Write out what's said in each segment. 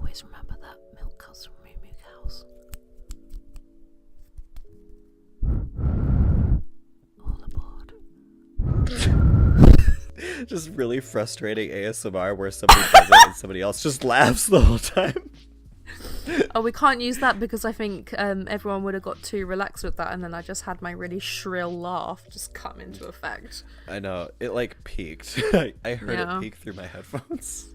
always remember that milk comes from moo cows. All aboard. Just really frustrating ASMR where somebody does it and somebody else just laughs the whole time. Oh, we can't use that because I think everyone would have got too relaxed with that, and then I just had my really shrill laugh just come into effect. I know, it like peaked. I heard it peak through my headphones.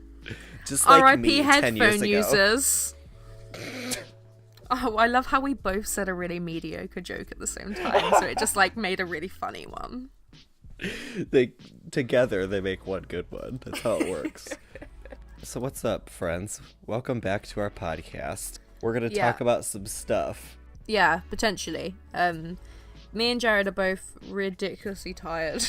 Just like R.I.P. me 10 headphone years ago. users. Oh, I love how we both said a really mediocre joke at the same time, so it just like made a really funny one. Together they make one good one. That's how it works. So what's up, friends? Welcome back to our podcast. We're gonna talk about some stuff. Yeah, potentially. Me and Jared are both ridiculously tired.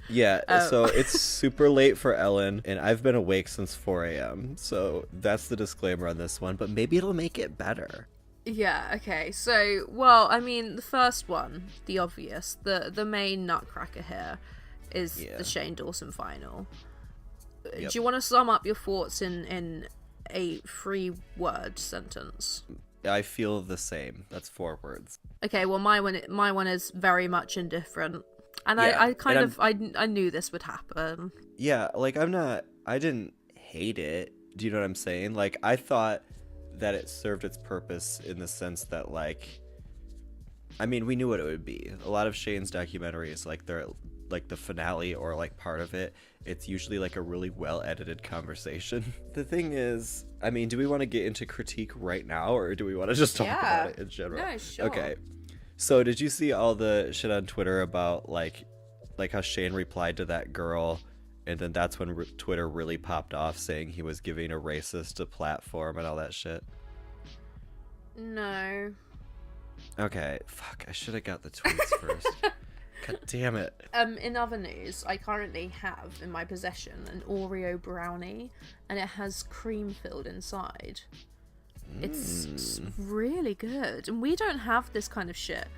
Yeah, so it's super late for Ellen, and I've been awake since 4 a.m. So that's the disclaimer on this one, but maybe it'll make it better. Yeah, okay. So, well, I mean, the first one, the obvious, the main nutcracker here is the Shane Dawson final. Yep. Do you want to sum up your thoughts in a 3-word sentence? I feel the same. That's 4 words. Okay, well, my one is very much indifferent. And Yeah, I knew this would happen. Yeah, like I didn't hate it. Do you know what I'm saying? Like, I thought that it served its purpose in the sense that, like, I mean, we knew what it would be. A lot of Shane's documentaries, like, they're like the finale or like part of it, it's usually like a really well edited conversation. The thing is, I mean, do we want to get into critique right now, or do we want to just talk about it in general? No, sure. Okay. So did you see all the shit on Twitter about like how Shane replied to that girl, and then that's when Twitter really popped off, saying he was giving a racist a platform and all that shit? No. Okay, fuck, I should have got the tweets first. God damn it. In other news, I currently have in my possession an Oreo brownie, and it has cream filled inside. It's really good, and we don't have this kind of shit,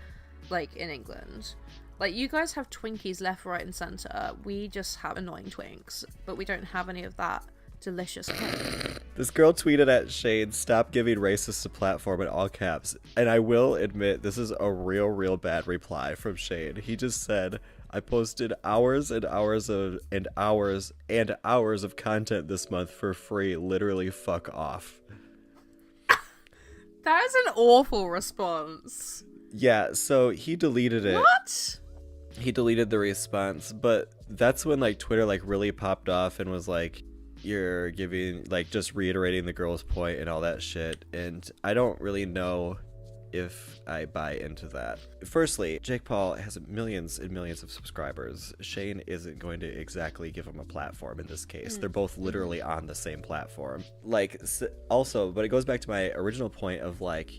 like, in England. Like, you guys have Twinkies left, right, and centre. We just have annoying Twinks, but we don't have any of that delicious cake. This girl tweeted at Shane, "Stop giving racists a platform," in all caps. And I will admit, this is a real bad reply from Shane. He just said, "I posted hours and hours of content this month for free. Literally, fuck off." That is an awful response. Yeah, so he deleted it. What? He deleted the response, but that's when like Twitter like really popped off and was like, you're giving, like, just reiterating the girl's point and all that shit, and I don't really know if I buy into that. Firstly, Jake Paul has millions and millions of subscribers. Shane isn't going to exactly give him a platform in this case. They're both literally on the same platform. Like, also, but it goes back to my original point of, like,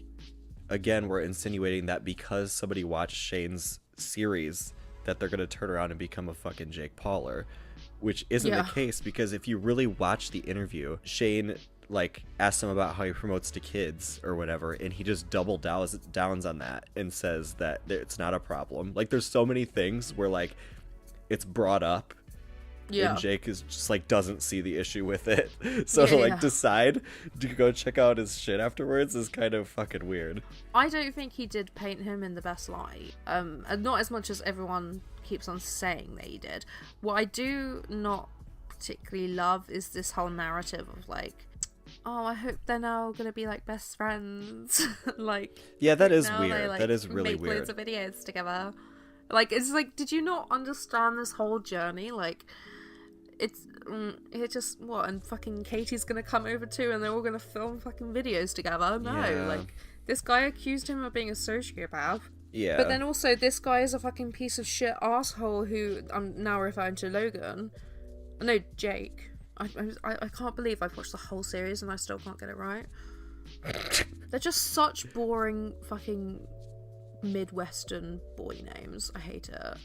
again, we're insinuating that because somebody watched Shane's series that they're gonna turn around and become a fucking Jake Pauler, which isn't the case, because if you really watch the interview, Shane like asks him about how he promotes to kids or whatever, and he just downs on that and says that it's not a problem. Like, there's so many things where like it's brought up and Jake is just like doesn't see the issue with it. So to like decide to go check out his shit afterwards is kind of fucking weird. I don't think he did paint him in the best light. And not as much as everyone keeps on saying that he did. What I do not particularly love is this whole narrative of like, oh, I hope they're now gonna be like best friends. Like, yeah, that is now weird. they, like, that is really make weird. Loads of videos together. Like, it's like, did you not understand this whole journey? Like, it just, what, and fucking Katie's gonna come over too, and they're all gonna film fucking videos together? No, like, this guy accused him of being a sociopath. Yeah. But then also, this guy is a fucking piece of shit asshole who, I'm now referring to Logan. No, Jake. I can't believe I've watched the whole series and I still can't get it right. They're just such boring fucking Midwestern boy names. I hate it.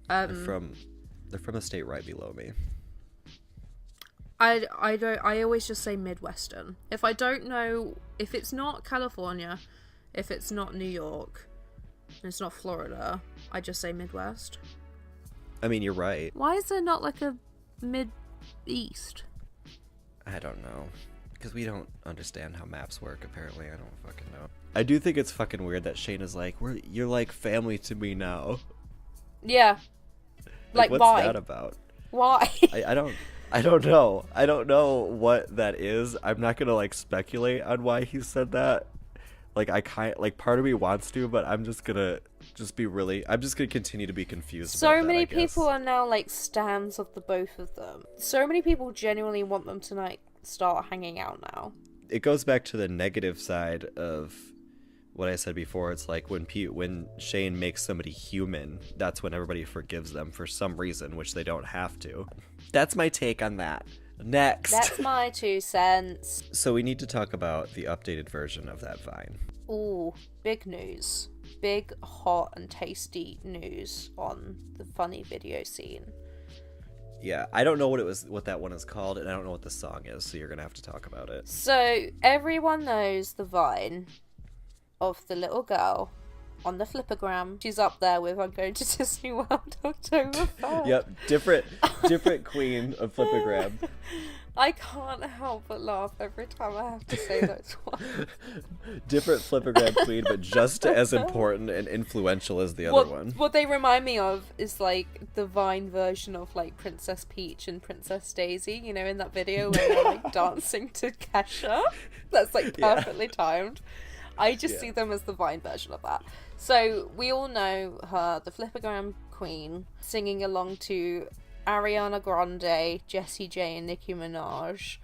They're from a state right below me. I always just say Midwestern. If I don't know, if it's not California, if it's not New York, and it's not Florida, I just say Midwest. I mean, you're right. Why is there not like a Mid-East? I don't know. Because we don't understand how maps work, apparently. I don't fucking know. I do think it's fucking weird that Shane is like, you're like family to me now. Yeah. Like what's why? that about? Why? I don't know. I don't know what that is. I'm not gonna like speculate on why he said that. Like part of me wants to, but I'm just gonna continue to be confused. So many people are now like stans of the both of them. So many people genuinely want them to like start hanging out now. It goes back to the negative side of what I said before. It's like when Shane makes somebody human, that's when everybody forgives them for some reason, which they don't have to. That's my take on that. Next. That's my 2 cents. So we need to talk about the updated version of that Vine. Ooh, big news. Big, hot, and tasty news on the funny video scene. Yeah, I don't know what that one is called, and I don't know what the song is, so you're gonna have to talk about it. So, everyone knows the Vine of the little girl on the flipagram. She's up there with I'm going to Disney World October 3rd. Yep, different queen of flipagram. I can't help but laugh every time I have to say those words. Different flipagram queen, but just as important and influential as the other one. What they remind me of is like the Vine version of like Princess Peach and Princess Daisy, you know, in that video where they're like dancing to Kesha. That's like perfectly timed. I just see them as the Vine version of that. So we all know her, the flipagram queen, singing along to Ariana Grande, Jessie J, and Nicki Minaj,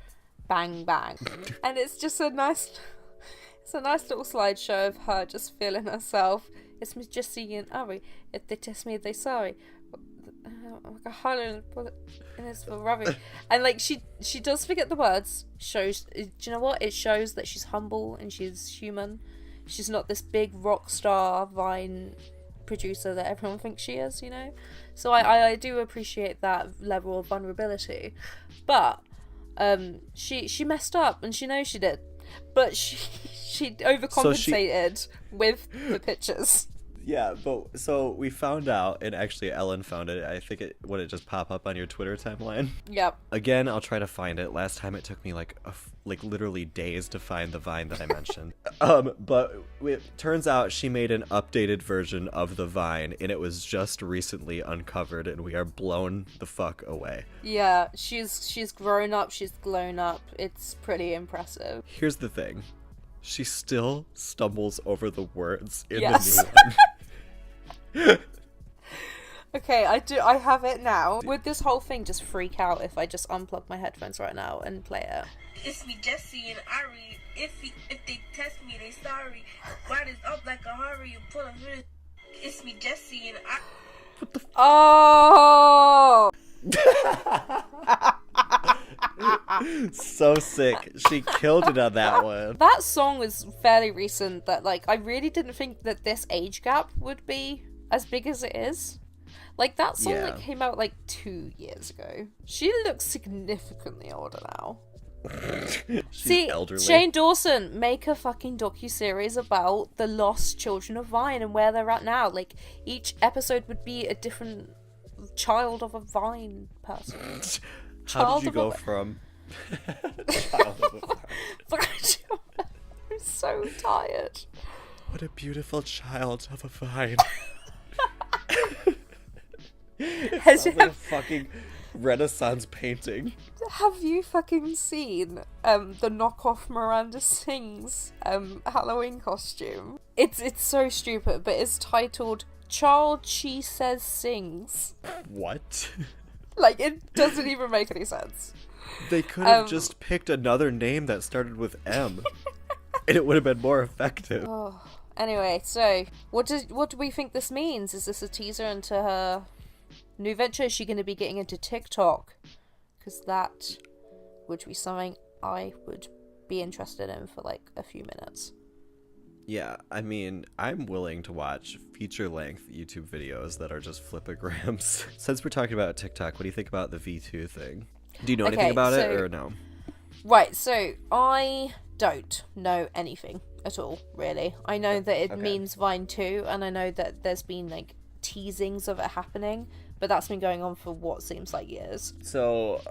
Bang Bang, and it's just a nice little slideshow of her just feeling herself. It's Miss Jessie and Ari. If they test me, they sorry. And it's for Ravi. And like she does forget the words. Shows. Do you know what? It shows that she's humble and she's human. She's not this big rock star Vine producer that everyone thinks she is, you know. So I do appreciate that level of vulnerability, but she messed up and she knows she did, but she overcompensated with the pictures. Yeah, but so we found out, and actually Ellen found it. I think it just pop up on your Twitter timeline. Yep. Again, I'll try to find it. Last time it took me like literally days to find the Vine that I mentioned. But it turns out she made an updated version of the Vine, and it was just recently uncovered, and we are blown the fuck away. Yeah, she's grown up. She's grown up. It's pretty impressive. Here's the thing. She still stumbles over the words in the new one. Okay, I have it now. Would this whole thing just freak out if I just unplug my headphones right now and play it? It's me, Jessie and Ari. If they test me, they sorry. Ride is up like a hurry and pull a hood. It's me, Jessie and Ari. What the Oh! So sick. She killed it on that one. That song was fairly recent that like I really didn't think that this age gap would be as big as it is. Like that song that came out like 2 years ago. She looks significantly older now. See, elderly. Shane Dawson, make a fucking docuseries about the lost children of Vine and where they're at now. Like each episode would be a different child of a Vine person. How did you go from child of a Vine? I'm so tired. What a beautiful child of a Vine. It sounds like a fucking Renaissance painting. Have you fucking seen the knockoff Miranda Sings Halloween costume? It's so stupid, but it's titled Child She Says Sings. What? Like, it doesn't even make any sense. They could have just picked another name that started with M. And it would have been more effective. Oh. Anyway, so what do we think this means? Is this a teaser into her new venture? Is she going to be getting into TikTok? Because that would be something I would be interested in for like a few minutes. Yeah, I mean, I'm willing to watch feature-length YouTube videos that are just flipagrams. Since we're talking about TikTok, what do you think about the V2 thing? Do you know anything about it or no? Right, so I don't know anything at all, really. I know that it means Vine 2, and I know that there's been like teasings of it happening, but that's been going on for what seems like years. So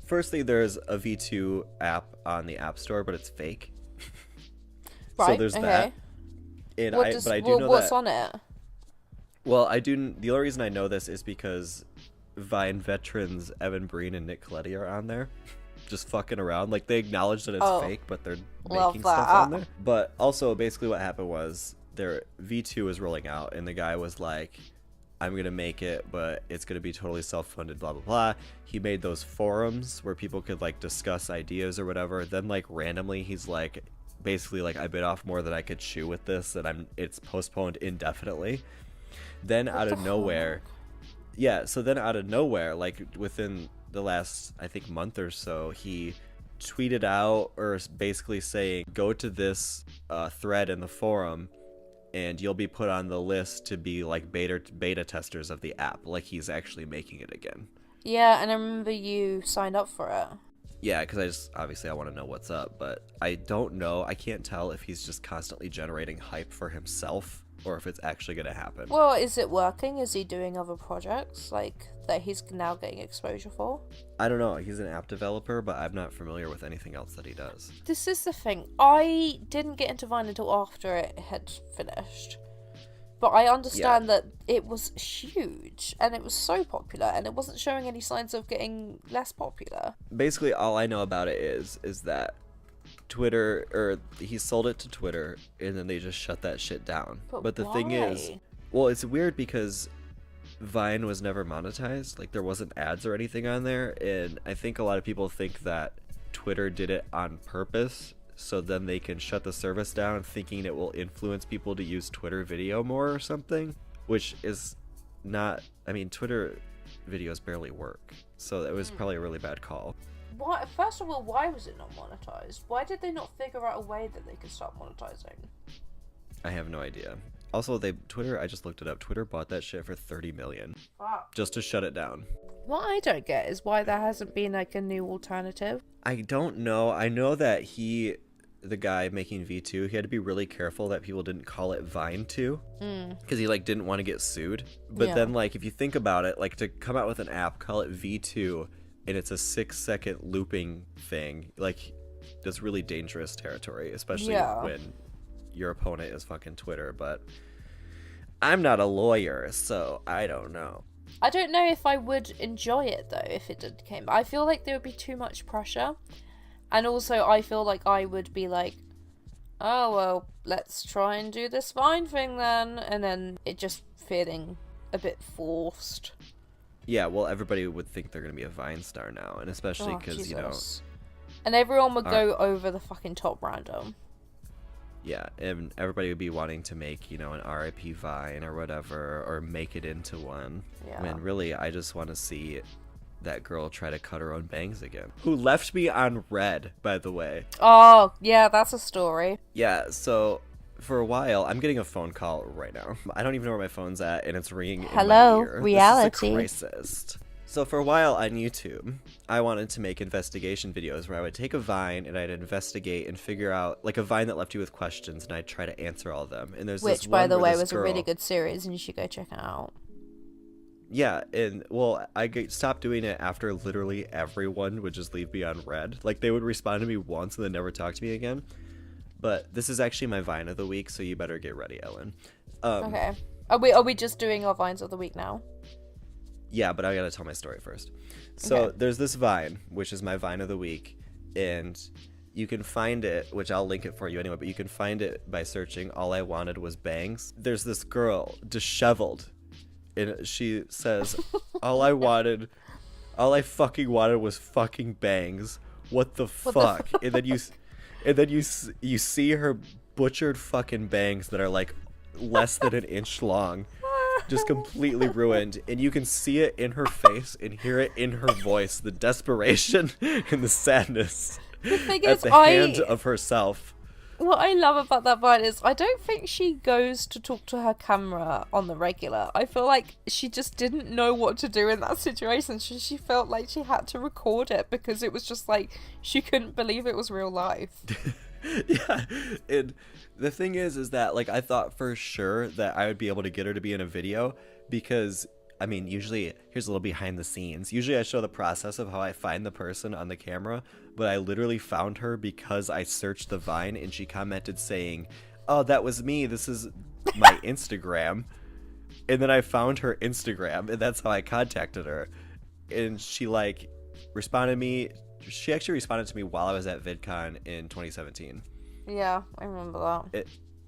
firstly, there's a V2 app on the App Store, but it's fake. Right. So there's that. And I do know what's that. on it? Well, I do. The only reason I know this is because Vine veterans Evan Breen and Nick Coletti are on there, just fucking around. Like, they acknowledge that it's fake, but they're making stuff on there. But also, basically, what happened was their V2 was rolling out, and the guy was like, "I'm gonna make it, but it's gonna be totally self-funded." Blah blah blah. He made those forums where people could like discuss ideas or whatever. Then like randomly, he's like, basically like, "I bit off more than I could chew with this, and it's postponed indefinitely." Then out of nowhere, like within the last, I think, month or so, he tweeted out or basically saying, "Go to this thread in the forum and you'll be put on the list to be like beta testers of the app." Like, he's actually making it again. Yeah, and I remember you signed up for it. Yeah, because I want to know what's up, but I don't know. I can't tell if he's just constantly generating hype for himself or if it's actually going to happen. Well, is it working? Is he doing other projects like that he's now getting exposure for? I don't know. He's an app developer, but I'm not familiar with anything else that he does. This is the thing. I didn't get into Vine until after it had finished. But I understand that it was huge and it was so popular and it wasn't showing any signs of getting less popular. Basically, all I know about it is that Twitter, or he sold it to Twitter and then they just shut that shit down. But the thing is, well, it's weird because Vine was never monetized. Like, there wasn't ads or anything on there, and I think a lot of people think that Twitter did it on purpose so then they can shut the service down, thinking it will influence people to use Twitter video more or something, which is not. I mean, Twitter videos barely work, so it was probably a really bad call. Why? First of all, why was it not monetized? Why did they not figure out a way that they could start monetizing? I have no idea. Also, Twitter, I just looked it up. Twitter bought that shit for $30 million. Fuck. Just to shut it down. What I don't get is why there hasn't been like a new alternative. I don't know. I know that the guy making V2, he had to be really careful that people didn't call it Vine 2 because he like didn't want to get sued. But then, like, if you think about it, like, to come out with an app, call it V2, and it's a 6-second looping thing, like, that's really dangerous territory, especially when your opponent is fucking Twitter. But I'm not a lawyer, so I don't know. I don't know if I would enjoy it though if it did came. I feel like there would be too much pressure. And also, I feel like I would be like, "Oh, well, let's try and do this Vine thing then." And then it just feeling a bit forced. Yeah, well, everybody would think they're going to be a Vine star now. And especially because, you know... And everyone would go over the fucking top random. Yeah, and everybody would be wanting to make, you know, an RIP Vine or whatever, or make it into one. Yeah. I mean, really, I just want to see that girl try to cut her own bangs again. Who left me on red, by the way. Oh, yeah, that's a story. Yeah, so for a while, I'm getting a phone call right now. I don't even know where my phone's at, and it's ringing in my ear. Reality. This is a crisis. So for a while on YouTube, I wanted to make investigation videos where I would take a Vine and I'd investigate and figure out, like, a Vine that left you with questions, and I'd try to answer all of them. And there's Which, this by one the where way, this was girl... a really good series, and you should go check it out. Yeah, and, well, stopped doing it after literally everyone would just leave me on red. Like, they would respond to me once and then never talk to me again. But this is actually my Vine of the week, so you better get ready, Ellen. Okay. Are we just doing our Vines of the week now? Yeah, but I gotta tell my story first. So there's this Vine, which is my Vine of the week, and you can find it, which I'll link it for you anyway, but you can find it by searching "All I Wanted Was Bangs." There's this girl, disheveled, and she says, all I fucking wanted was fucking bangs. What the fuck? And then you see her butchered fucking bangs that are like less than an inch long, just completely ruined, and you can see it in her face and hear it in her voice, the desperation and the sadness at the hand of herself. What I love about that Vine is I don't think she goes to talk to her camera on the regular. I feel like she just didn't know what to do in that situation, so she felt like she had to record it because it was just like she couldn't believe it was real life. Yeah, and the thing is that, like, I thought for sure that I would be able to get her to be in a video because I mean, usually, here's a little behind the scenes. Usually I show the process of how I find the person on the camera, but I literally found her because I searched the Vine and she commented saying, "Oh, that was me. This is my Instagram." And then I found her Instagram, and that's how I contacted her. And she, like, responded me. She actually responded to me while I was at VidCon in 2017. Yeah, I remember that.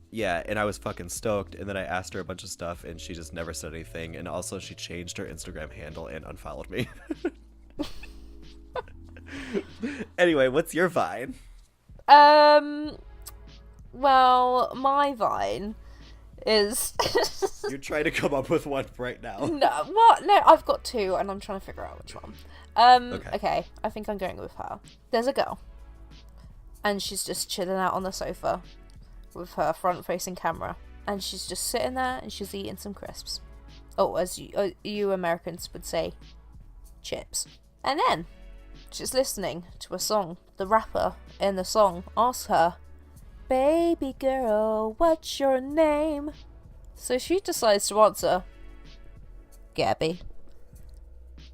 Yeah, and I was fucking stoked, and then I asked her a bunch of stuff, and she just never said anything, and also she changed her Instagram handle and unfollowed me. Anyway, what's your Vine? Well, my Vine is... You're trying to come up with one right now. No, what? No, I've got two, and I'm trying to figure out which one. Okay, I think I'm going with her. There's a girl, and she's just chilling out on the sofa with her front-facing camera, and she's just sitting there, and she's eating some crisps. Oh, as you Americans would say, chips. And then, she's listening to a song. The rapper in the song asks her, "Baby girl, what's your name?" So she decides to answer, "Gabby."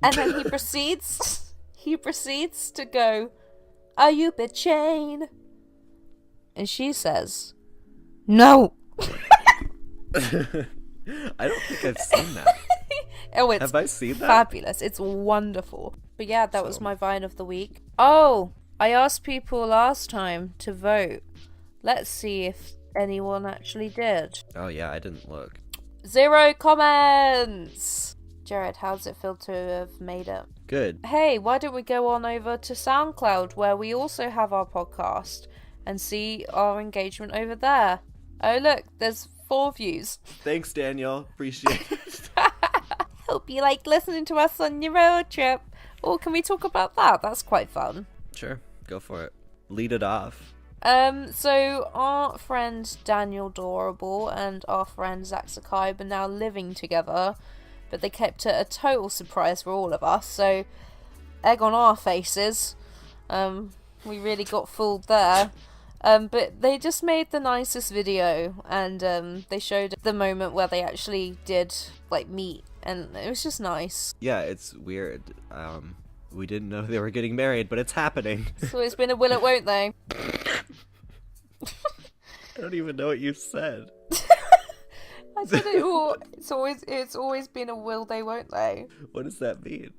And then he proceeds to go, "Are you bitchain?" And she says, "No." I don't think I've seen that. Oh, it's Have I seen that? fabulous. It's wonderful. But yeah, that was my Vine of the week. Oh, I asked people last time to vote. Let's see if anyone actually did. Oh yeah, I didn't look. 0 comments! Jared, how's it feel to have made it? Good. Hey, why don't we go on over to SoundCloud, where we also have our podcast, and see our engagement over there. Oh look, there's 4 views. Thanks, Daniel. Appreciate it. Hope you like listening to us on your road trip. Or can we talk about that? That's quite fun. Sure, go for it. Lead it off. So our friend Daniel Dorable and our friend Zach Sakai are now living together, but they kept it a total surprise for all of us, so egg on our faces. We really got fooled there. But they just made the nicest video, and they showed the moment where they actually did like meet, and it was just nice. Yeah, it's weird. We didn't know they were getting married, but it's happening. So it's been a will it won't they? I don't even know what you said. I said it all. It's always been a will they won't they. What does that mean?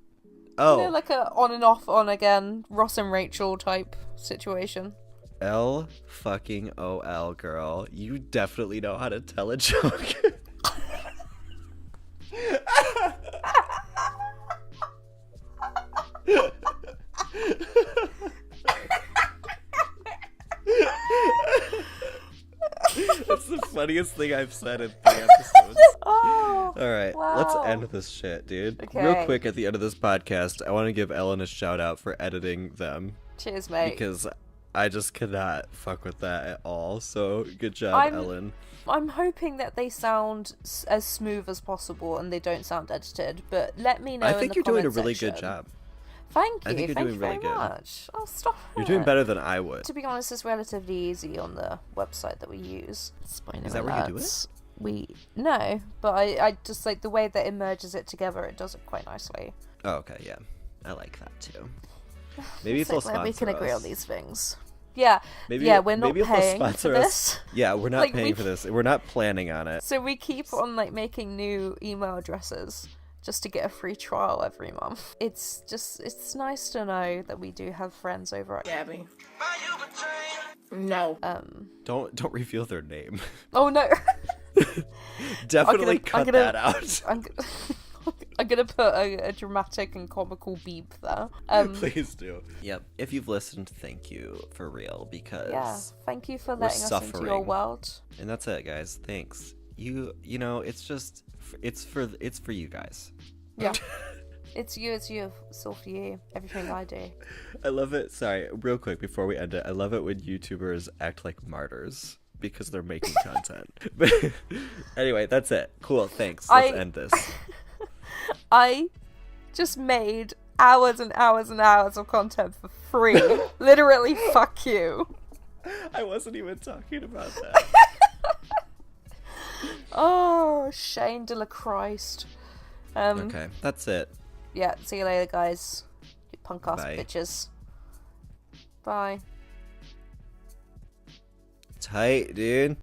Oh, You know, like a on and off, on again, Ross and Rachel type situation. L fucking OL, girl. You definitely know how to tell a joke. That's the funniest thing I've said in 3 episodes. Oh, Alright, wow. let's end this shit, dude. Okay. Real quick at the end of this podcast, I want to give Ellen a shout out for editing them. Cheers, mate. Because I just cannot fuck with that at all. So, good job, Ellen. I'm hoping that they sound as smooth as possible and they don't sound edited, but let me know. I think in the you're doing a comment really section. good job. Thank you. I think you're Thank doing you very really good. much. Oh, stop. You're doing better than I would. To be honest, it's relatively easy on the website that we use. Spoiler Is that where you do alerts. No, but I just like the way that it merges it together. It does it quite nicely. Oh, okay, yeah. I like that too. Maybe if they'll So glad we sponsor can agree us. on these things. Yeah, Maybe, yeah, we're not maybe if they'll paying for sponsor us. this. Yeah, we're not Like, paying for this. We're not planning on it. So we keep on like making new email addresses just to get a free trial every month. It's nice to know that we do have friends over at Gabby. No. Don't reveal their name. Oh no. Definitely I'm cut gonna- that out. I'm gonna put a dramatic and comical beep there. Please do. Yep. If you've listened, thank you for real, because Yeah, thank you for letting us into your suffering. world. And that's it, guys. Thanks. You know, it's just it's for you guys. Yeah. It's you, it's all for you. Everything I do. I love it. Sorry, real quick before we end it. I love it when YouTubers act like martyrs because they're making content. But anyway, that's it. Cool. Thanks. Let's end this. I just made hours and hours and hours of content for free. Literally, fuck you. I wasn't even talking about that. Oh, Shane de la Christ. Okay, that's it. Yeah, see you later, guys. You punk ass Bye. bitches. Bye. Tight, dude.